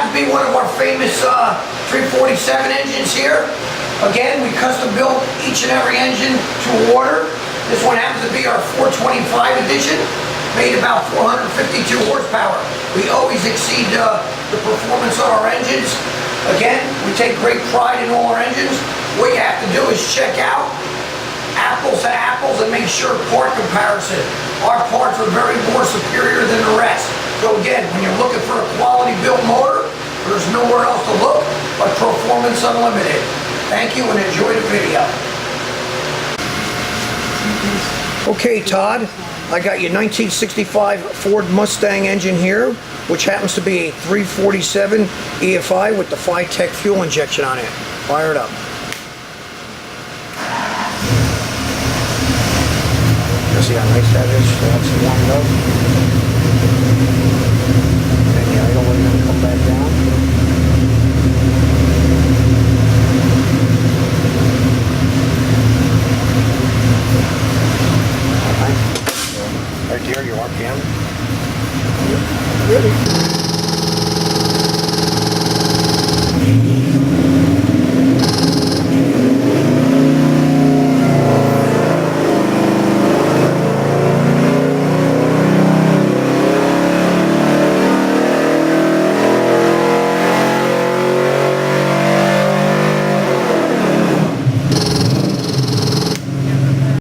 happens to be one of our famous 347 engines here. Again, we custom built each and every engine to order. This one happens to be our 425 edition, made about 452 horsepower. We always exceed the performance of our engines. Again, we take great pride in all our engines. What you have to do is check out apples to apples and make sure part comparison. Our parts are very more superior than the rest. So again, when you're looking for a quality built motor, there's nowhere else to look but Performance Unlimited. Thank you and enjoy the video. Okay, Todd, I got your 1965 Ford Mustang engine here, which happens to be a 347 EFI with the Phi-Tech fuel injection on it. Fire it up. See how nice that is? So that's warmed up. And the idle is going to come back down. Alright. Right there, your RPM. Ready.